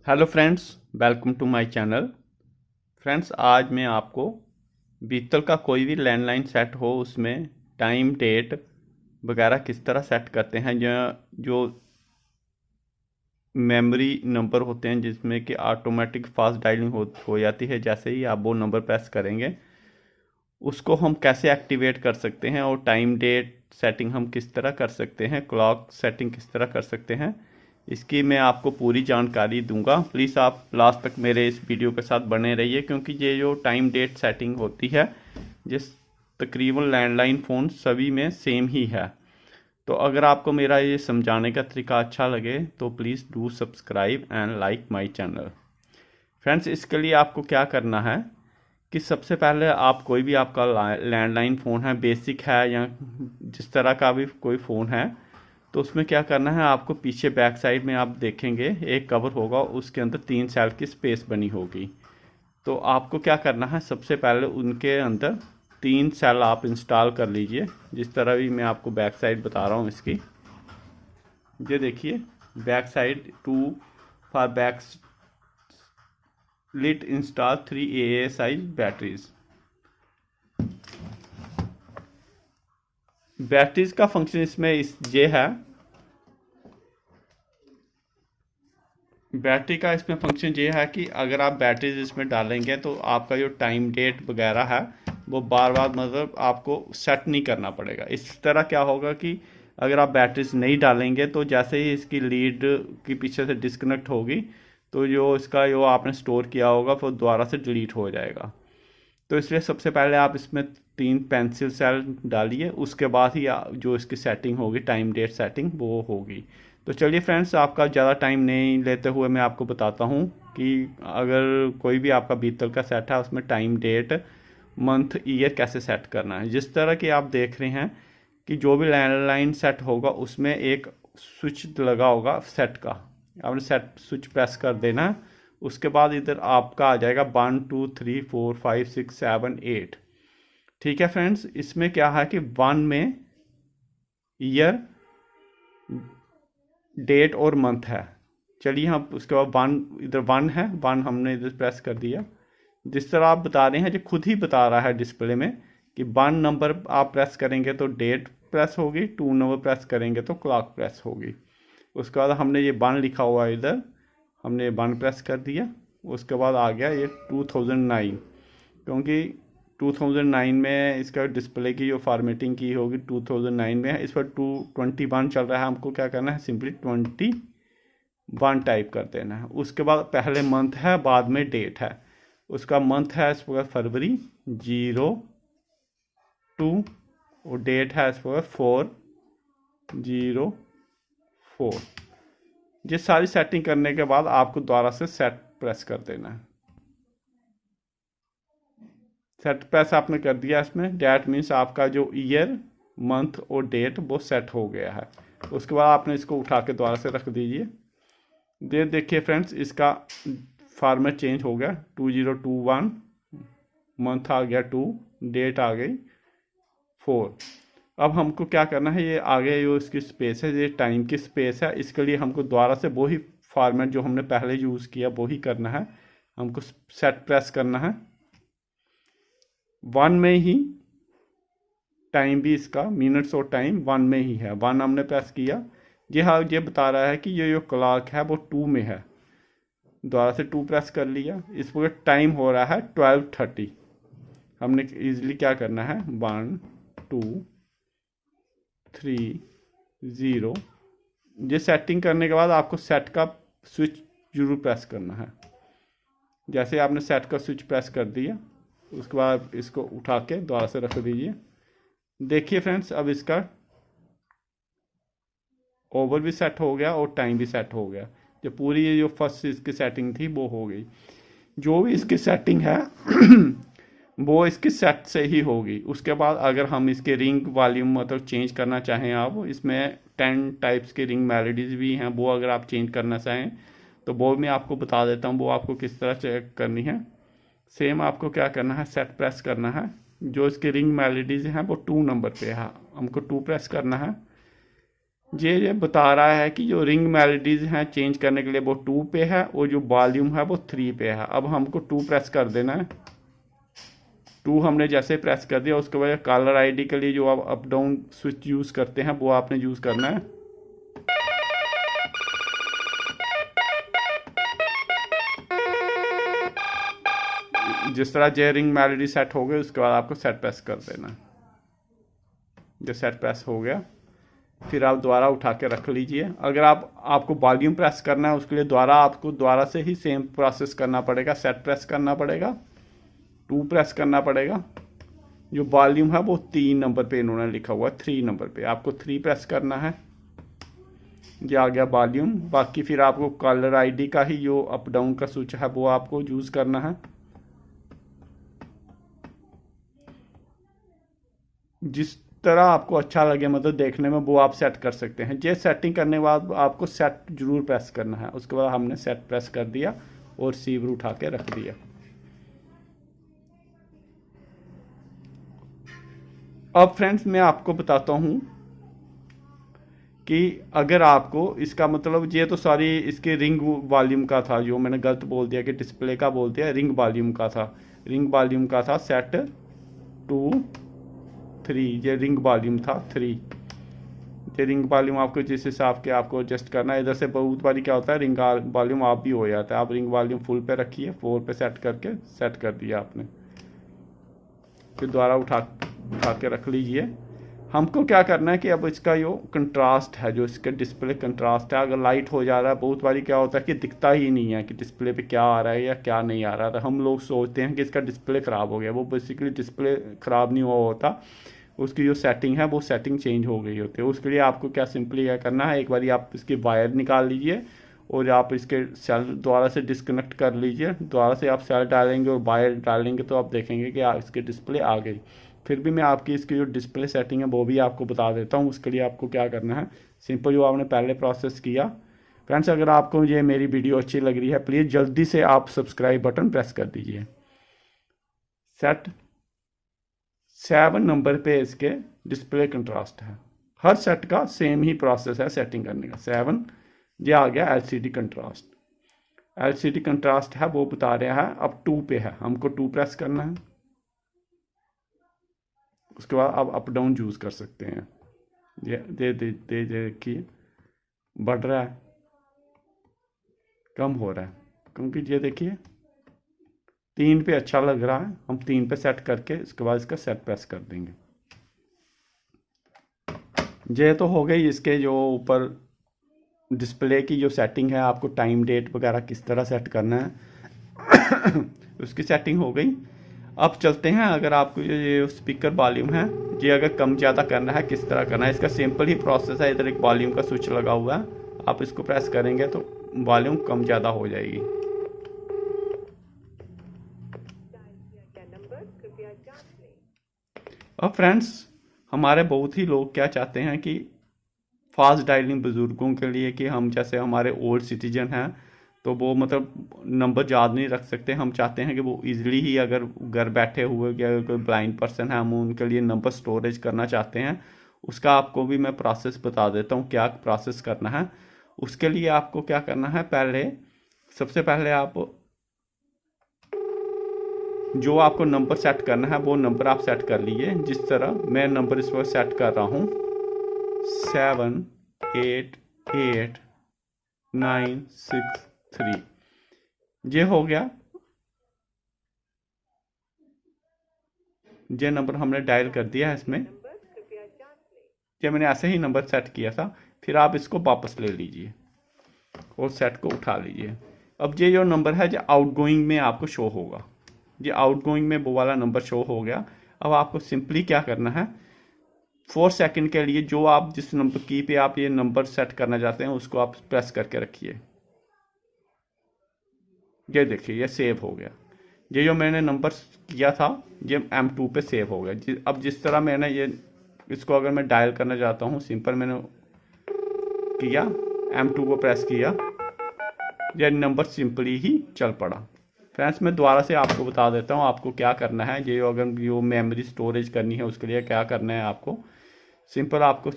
Hello friends, welcome to my channel. Friends, आज मैं आपको बीतल का कोई भी लैंडलाइन सेट हो उसमें टाइम डेट वगैरह किस तरह सेट करते हैं। जो मेमोरी नंबर होते हैं जिसमें कि ऑटोमेटिक फास्ट डायलिंग हो जाती है, जैसे ही आप वो नंबर प्रेस करेंगे उसको हम कैसे एक्टिवेट कर सकते हैं, और टाइम डेट सेटिंग हम किस तरह कर सकते हैं, क्लॉक सेटिंग किस तरह कर सकते हैं, इसकी मैं आपको पूरी जानकारी दूंगा। प्लीज़ आप लास्ट तक मेरे इस वीडियो के साथ बने रहिए, क्योंकि ये जो टाइम डेट सेटिंग होती है जिस तकरीबन लैंडलाइन फ़ोन सभी में सेम ही है। तो अगर आपको मेरा ये समझाने का तरीका अच्छा लगे तो please do subscribe and like my channel. Friends, इसके लिए आपको क्या करना है कि सबसे पहले आप कोई भी आपका लैंडलाइन फ़ोन है, बेसिक है या जिस तरह का भी कोई फ़ोन है, तो उसमें क्या करना है, आपको पीछे बैक साइड में आप देखेंगे एक कवर होगा, उसके अंदर 3 सेल की स्पेस बनी होगी। तो आपको क्या करना है, सबसे पहले उनके अंदर 3 सेल आप इंस्टॉल कर लीजिए, जिस तरह भी मैं आपको बैक साइड बता रहा हूँ इसकी। ये देखिए, back side 2 for backlit install 3 AA size batteries. Batteries का फंक्शन इसमें ये है, बैटरी का इसमें फंक्शन ये है कि अगर आप बैटरीज इसमें डालेंगे तो आपका जो टाइम डेट वगैरह है वो बार बार मतलब आपको सेट नहीं करना पड़ेगा। इस तरह क्या होगा कि अगर आप बैटरीज नहीं डालेंगे तो जैसे ही इसकी लीड की पीछे से डिस्कनेक्ट होगी तो जो इसका जो आपने स्टोर किया होगा वो दोबारा से डिलीट हो जाएगा। तो इसलिए सबसे पहले आप इसमें 3 पेंसिल सेल डालिए, उसके बाद ही जो इसकी सेटिंग होगी टाइम डेट सेटिंग वो होगी। तो चलिए फ्रेंड्स, आपका ज़्यादा टाइम नहीं लेते हुए मैं आपको बताता हूँ कि अगर कोई भी आपका बीतल का सेट है उसमें टाइम डेट मंथ ईयर कैसे सेट करना है। जिस तरह की आप देख रहे हैं कि जो भी लैंडलाइन सेट होगा उसमें एक स्विच लगा होगा सेट का, आपने सेट स्विच प्रेस कर देना है। उसके बाद इधर आपका आ जाएगा 1 2 3 4 5 6 7 8। ठीक है फ्रेंड्स, इसमें क्या है कि 1 में ईयर, डेट और मंथ है। चलिए हम उसके बाद 1, इधर 1 है, 1 हमने इधर प्रेस कर दिया। जिस तरह आप बता रहे हैं जो खुद ही बता रहा है डिस्प्ले में कि 1 नंबर आप प्रेस करेंगे तो डेट प्रेस होगी, 2 नंबर प्रेस करेंगे तो क्लॉक प्रेस होगी। उसके बाद हमने ये 1 लिखा हुआ है इधर, हमने 1 प्रेस कर दिया। उसके बाद आ गया ये 2009, क्योंकि 2009 में इसका डिस्प्ले की जो फॉर्मेटिंग की होगी 2009 में है। इस पर 221 चल रहा है, हमको क्या करना है, सिंपली 21 टाइप कर देना है। उसके बाद पहले मंथ है, बाद में डेट है। उसका मंथ है इस पर फरवरी 02 और डेट है इस पर 4/04। ये सारी सेटिंग करने के बाद आपको दोबारा से सेट प्रेस कर देना है। सेट प्रेस आपने कर दिया इसमें, डैट मीन्स आपका जो ईयर मंथ और डेट वो सेट हो गया है। उसके बाद आपने इसको उठा के दोबारा से रख दीजिए। देखिए फ्रेंड्स, इसका फॉर्मेट चेंज हो गया, 2021, मंथ आ गया 2, डेट आ गई 4। अब हमको क्या करना है, ये आगे जो इसकी स्पेस है, ये टाइम की स्पेस है, इसके लिए हमको दोबारा से वही फॉर्मेट जो हमने पहले यूज़ किया वही करना है। हमको सेट प्रेस करना है, 1 में ही टाइम भी, इसका मिनट्स और टाइम 1 में ही है। 1 हमने प्रेस किया, ये हाँ ये बता रहा है कि ये जो क्लॉक है वो 2 में है, दोबारा से 2 प्रेस कर लिया। इस पर टाइम हो रहा है 12:30। हमने इजीली क्या करना है, 1 2 3 0। ये सेटिंग करने के बाद आपको सेट का स्विच जरूर प्रेस करना है। जैसे आपने सेट का स्विच प्रेस कर दिया, उसके बाद इसको उठा के दोबारा से रख दीजिए। देखिए फ्रेंड्स, अब इसका ओवर भी सेट हो गया और टाइम भी सेट हो गया। जो पूरी ये जो फर्स्ट इसकी सेटिंग थी वो हो गई। जो भी इसकी सेटिंग है वो इसकी सेट से ही होगी। उसके बाद अगर हम इसके रिंग वॉल्यूम मतलब चेंज करना चाहें, आप इसमें 10 टाइप्स के रिंग मेलोडीज भी हैं, वो अगर आप चेंज करना चाहें तो वो मैं आपको बता देता हूँ वो आपको किस तरह चेक करनी है। सेम आपको क्या करना है, सेट प्रेस करना है। जो इसके रिंग मेलोडीज हैं वो 2 नंबर पे है, हमको 2 प्रेस करना है। ये बता रहा है कि जो रिंग मेलोडीज हैं चेंज करने के लिए वो 2 पे है और जो वॉल्यूम है वो 3 पे है। अब हमको 2 प्रेस कर देना है। 2 हमने जैसे प्रेस कर दिया उसके बाद कॉलर आईडी के लिए जो आप अप डाउन स्विच यूज़ करते हैं वो आपने यूज़ करना है। जिस तरह जे रिंग मेलोडी सेट हो गई उसके बाद आपको सेट प्रेस कर देना है। जो सेट प्रेस हो गया फिर आप दोबारा उठा के रख लीजिए। अगर आपको वॉल्यूम प्रेस करना है उसके लिए आपको दोबारा से ही सेम प्रोसेस करना पड़ेगा। सेट प्रेस करना पड़ेगा, 2 प्रेस करना पड़ेगा। जो वॉल्यूम है वो 3 नंबर पे इन्होंने लिखा हुआ है, 3 नंबर पे आपको 3 प्रेस करना है। ये आ गया वॉल्यूम। बाकी फिर आपको कॉलर आईडी का ही जो अप डाउन का स्विच है वो आपको यूज़ करना है। जिस तरह आपको अच्छा लगे मतलब देखने में वो आप सेट कर सकते हैं। ये सेटिंग करने के बाद आपको सेट जरूर प्रेस करना है। उसके बाद हमने सेट प्रेस कर दिया और रिसीवर उठा के रख दिया। अब फ्रेंड्स मैं आपको बताता हूँ कि अगर आपको इसका मतलब ये तो सारी इसके रिंग वॉल्यूम का था, जो मैंने गलत बोल दिया कि डिस्प्ले का बोल दिया, रिंग वॉल्यूम का था। रिंग वॉल्यूम का था सेट 2 3, ये रिंग वॉल्यूम था 3। ये रिंग वॉल्यूम आपको जिस हिसाब के आपको एडजस्ट करना है। इधर से बहुत बारी क्या होता है रिंग वॉल्यूम आप भी हो जाता है। आप रिंग वॉल्यूम फुल पे रखिए, 4 पे सेट करके सेट कर दिया आपने। फिर दोबारा उठा के रख लीजिए। हमको क्या करना है कि अब इसका जो कंट्रास्ट है, जो इसका डिस्प्ले कंट्रास्ट है, अगर लाइट हो जा रहा है बहुत बारी क्या होता है कि दिखता ही नहीं है कि डिस्प्ले पे क्या आ रहा है या क्या नहीं आ रहा है। तो हम लोग सोचते हैं कि इसका डिस्प्ले ख़राब हो गया। वो बेसिकली डिस्प्ले ख़राब नहीं हुआ होता, उसकी जो सेटिंग है वो सेटिंग चेंज हो गई होती है। उसके लिए आपको क्या सिंपली क्या करना है, एक बार आप इसकी वायर निकाल लीजिए और आप इसके सेल दोबारा से डिस्कनेक्ट कर लीजिए। दोबारा से आप सेल डालेंगे और वायर डालेंगे तो आप देखेंगे कि इसकी डिस्प्ले आ गई। फिर भी मैं आपकी इसकी जो डिस्प्ले सेटिंग है वो भी आपको बता देता हूँ। उसके लिए आपको क्या करना है, सिंपल जो आपने पहले प्रोसेस किया। फ्रेंड्स अगर आपको ये मेरी वीडियो अच्छी लग रही है प्लीज़ जल्दी से आप सब्सक्राइब बटन प्रेस कर दीजिए। सेट 7 नंबर पे इसके डिस्प्ले कंट्रास्ट है। हर सेट का सेम ही प्रोसेस है सेटिंग करने का। 7 ये आ गया एलसीडी कंट्रास्ट। एलसीडी कंट्रास्ट है वो बता रहा है अब 2 पे है, हमको 2 प्रेस करना है। उसके बाद आप अप डाउन यूज़ कर सकते हैं। ये दे देखिए बढ़ रहा है, कम हो रहा है, क्योंकि ये देखिए 3 पे अच्छा लग रहा है। हम 3 पे सेट करके इसके बाद इसका सेट प्रेस कर देंगे। ये तो हो गई इसके जो ऊपर डिस्प्ले की जो सेटिंग है, आपको टाइम डेट वगैरह किस तरह सेट करना है उसकी सेटिंग हो गई। अब चलते हैं, अगर आपको ये स्पीकर वॉल्यूम है ये अगर कम ज़्यादा करना है किस तरह करना है, इसका सिंपल ही प्रोसेस है। इधर एक वॉल्यूम का स्विच लगा हुआ है, आप इसको प्रेस करेंगे तो वॉल्यूम कम ज़्यादा हो जाएगी। अब फ्रेंड्स हमारे बहुत ही लोग क्या चाहते हैं कि फास्ट डायलिंग बुज़ुर्गों के लिए, कि हम जैसे हमारे ओल्ड सिटीजन हैं तो वो मतलब नंबर याद नहीं रख सकते। हम चाहते हैं कि वो इजीली ही अगर घर बैठे हुए या कोई ब्लाइंड पर्सन है हम उनके लिए नंबर स्टोरेज करना चाहते हैं। उसका आपको भी मैं प्रोसेस बता देता हूँ क्या प्रोसेस करना है। उसके लिए आपको क्या करना है, सबसे पहले आप जो आपको नंबर सेट करना है वो नंबर आप सेट कर लीजिए। जिस तरह मैं नंबर इस वक्त सेट कर रहा हूँ 7 8 8 9 6 3, ये हो गया। ये नंबर हमने डायल कर दिया है इसमें। ये मैंने ऐसे ही नंबर सेट किया था। फिर आप इसको वापस ले लीजिए और सेट को उठा लीजिए। अब ये जो नंबर है जो आउटगोइंग में आपको शो होगा, ये आउटगोइंग में वो वाला नंबर शो हो गया। अब आपको सिंपली क्या करना है, 4 सेकंड के लिए जो आप जिस नंबर की पे आप ये नंबर सेट करना चाहते हैं उसको आप प्रेस करके रखिए। ये देखिए ये सेव हो गया। ये जो मैंने नंबर किया था ये M2 पे सेव हो गया। अब जिस तरह मैंने ये इसको अगर मैं डायल करना चाहता हूँ, सिंपल मैंने किया M2 को प्रेस किया, ये नंबर सिंपली ही चल पड़ा। फ्रेंड्स मैं दोबारा से आपको बता देता हूँ आपको क्या करना है। ये अगर जो मेमोरी स्टोरेज करनी है उसके लिए क्या करना है, आपको सिंपल आपको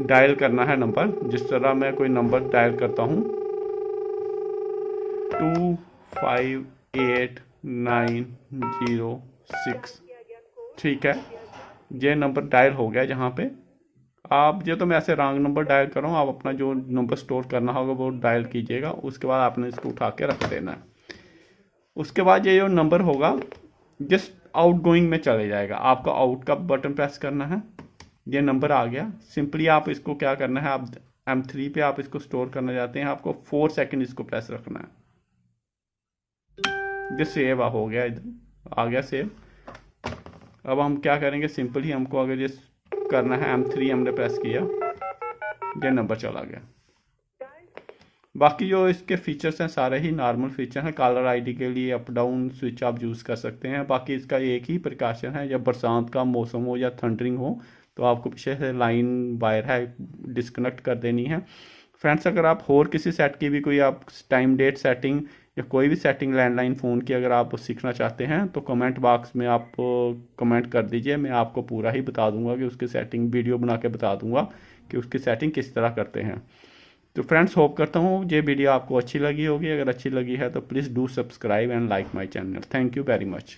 डायल करना है नंबर। जिस तरह मैं कोई नंबर डायल करता हूँ 258906, ठीक है, ये नंबर डायल हो गया। जहाँ पे आप ये तो मैं ऐसे रॉन्ग नंबर डायल कर रहा हूँ, आप अपना जो नंबर स्टोर करना होगा वो डायल कीजिएगा। उसके बाद आपने इसको उठा के रख देना है। उसके बाद ये जो नंबर होगा जस्ट आउट गोइंग में चले जाएगा। आपका आउट का बटन प्रेस करना है, ये नंबर आ गया। सिंपली आप इसको क्या करना है, आप M3 पे आप इसको स्टोर करना चाहते हैं, आपको 4 सेकंड इसको प्रेस रखना है। ये सेव हो गया, इधर आ गया सेव। अब हम क्या करेंगे, सिंपल ही हमको अगर ये करना है M3 हमने प्रेस किया, ये नंबर चला गया। बाकी जो इसके फीचर्स हैं सारे ही नॉर्मल फीचर हैं। कॉलर आईडी के लिए अप डाउन स्विच आप यूज़ कर सकते हैं। बाकी इसका एक ही प्रिकॉशन है, जब बरसात का मौसम हो या थंडरिंग हो तो आपको पीछे से लाइन वायर है डिस्कनेक्ट कर देनी है। फ्रेंड्स, अगर आप और किसी सेट की भी कोई आप टाइम डेट सेटिंग या कोई भी सेटिंग लैंडलाइन फ़ोन की अगर आप सीखना चाहते हैं तो कमेंट बॉक्स में आप कमेंट कर दीजिए। मैं आपको पूरा ही बता दूंगा कि उसकी सेटिंग वीडियो बना के बता दूंगा कि उसकी सेटिंग किस तरह करते हैं। तो फ्रेंड्स, होप करता हूँ ये वीडियो आपको अच्छी लगी होगी। अगर अच्छी लगी है तो please do subscribe and like my channel. Thank you very much.